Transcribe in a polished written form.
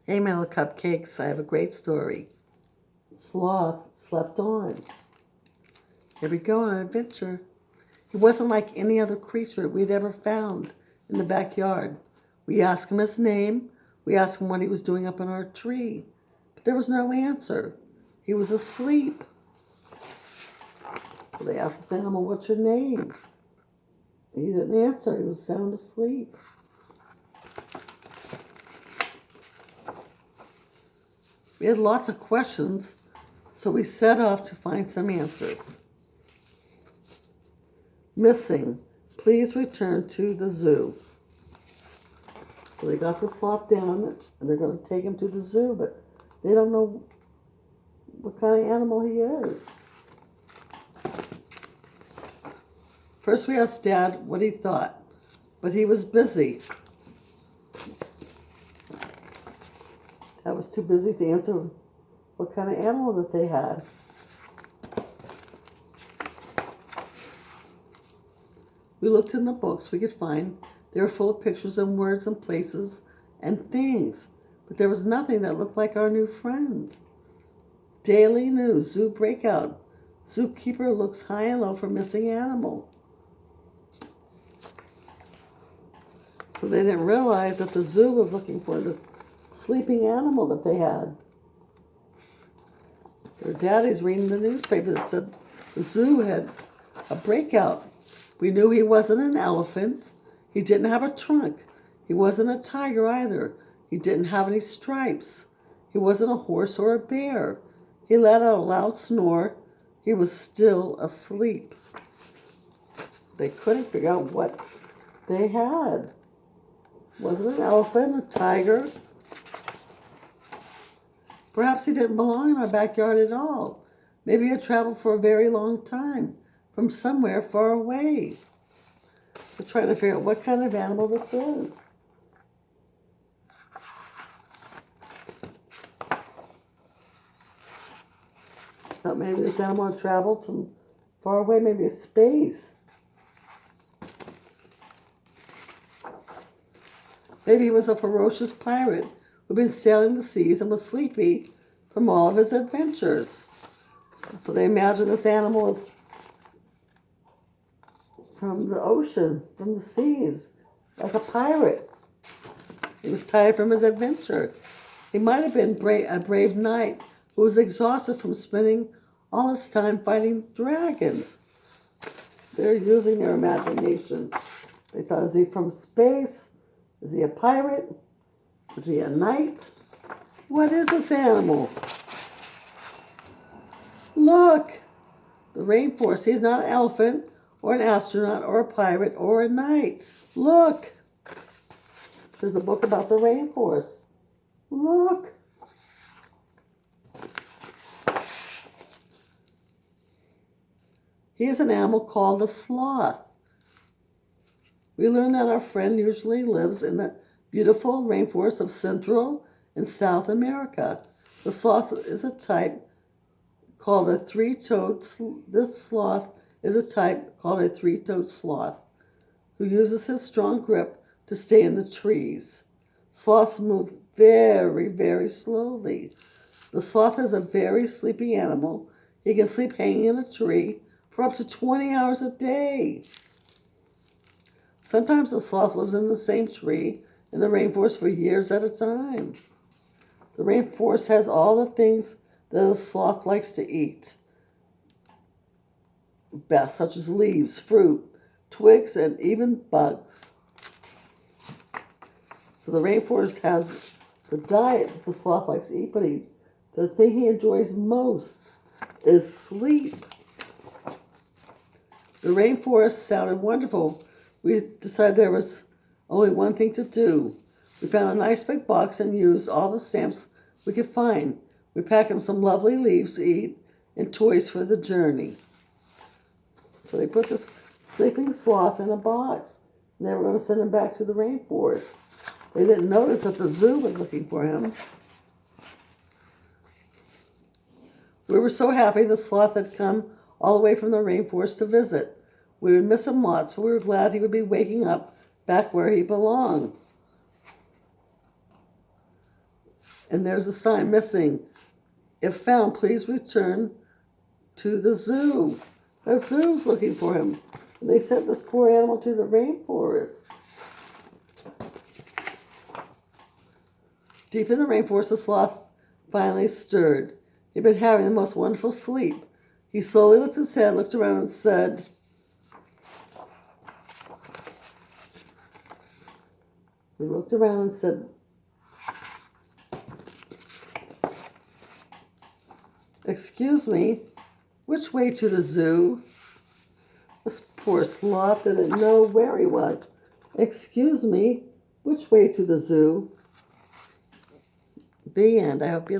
Hey, my little cupcakes, I have a great story. Sloth slept on. Here we go on an adventure. He wasn't like any other creature we'd ever found in the backyard. We asked him his name. We asked him what he was doing up in our tree. But there was no answer. He was asleep. So they asked this animal, "What's your name?" He didn't answer. He was sound asleep. We had lots of questions, so we set off to find some answers. Missing. Please return to the zoo. So they got the sloth down, and they're going to take him to the zoo, but they don't know what kind of animal he is. First we asked Dad what he thought, but he was busy. Dad was too busy to answer what kind of animal that they had. We looked in the books we could find. They were full of pictures and words and places and things, but there was nothing that looked like our new friend. Daily news, zoo breakout. Zookeeper looks high and low for missing animal. So they didn't realize that the zoo was looking for this sleeping animal that they had. Their daddy's reading the newspaper that said the zoo had a breakout. We knew he wasn't an elephant. He didn't have a trunk. He wasn't a tiger either. He didn't have any stripes. He wasn't a horse or a bear. He let out a loud snore. He was still asleep. They couldn't figure out what they had. Wasn't an elephant, a tiger. Perhaps he didn't belong in our backyard at all. Maybe he had traveled for a very long time from somewhere far away. We're trying to figure out what kind of animal this is. Thought maybe this animal had traveled from far away, maybe space. Maybe he was a ferocious pirate who'd been sailing the seas and was sleepy from all of his adventures. So they imagine this animal is from the ocean, from the seas, like a pirate. He was tired from his adventure. He might have been a brave knight who was exhausted from spending all his time fighting dragons. They're using their imagination. They thought, is he from space? Is he a pirate? Is he a knight? What is this animal? Look! The rainforest. He's not an elephant or an astronaut or a pirate or a knight. Look! There's a book about the rainforest. Look! He is an animal called a sloth. We learned that our friend usually lives in the beautiful rainforests of Central and South America. The sloth is a type called a three-toed. This sloth is a type called a three-toed sloth, who uses his strong grip to stay in the trees. Sloths move very, very slowly. The sloth is a very sleepy animal. He can sleep hanging in a tree for up to 20 hours a day. Sometimes the sloth lives in the same tree in the rainforest for years at a time. The rainforest has all the things that a sloth likes to eat best, such as leaves, fruit, twigs, and even bugs. So the rainforest has the diet that the sloth likes to eat, but the thing he enjoys most is sleep. The rainforest sounded wonderful. We decided there was only one thing to do. We found a nice big box and used all the stamps we could find. We packed him some lovely leaves to eat and toys for the journey. So they put this sleeping sloth in a box, and they were going to send him back to the rainforest. They didn't notice that the zoo was looking for him. We were so happy the sloth had come all the way from the rainforest to visit. We would miss him lots, but we were glad he would be waking up back where he belonged. And there's a sign missing. If found, please return to the zoo. The zoo's looking for him. And they sent this poor animal to the rainforest. Deep in the rainforest, the sloth finally stirred. He'd been having the most wonderful sleep. He slowly lifted his head, looked around, and said, "Excuse me, which way to the zoo?" This poor sloth didn't know where he was. "Excuse me, which way to the zoo?" The end. I hope you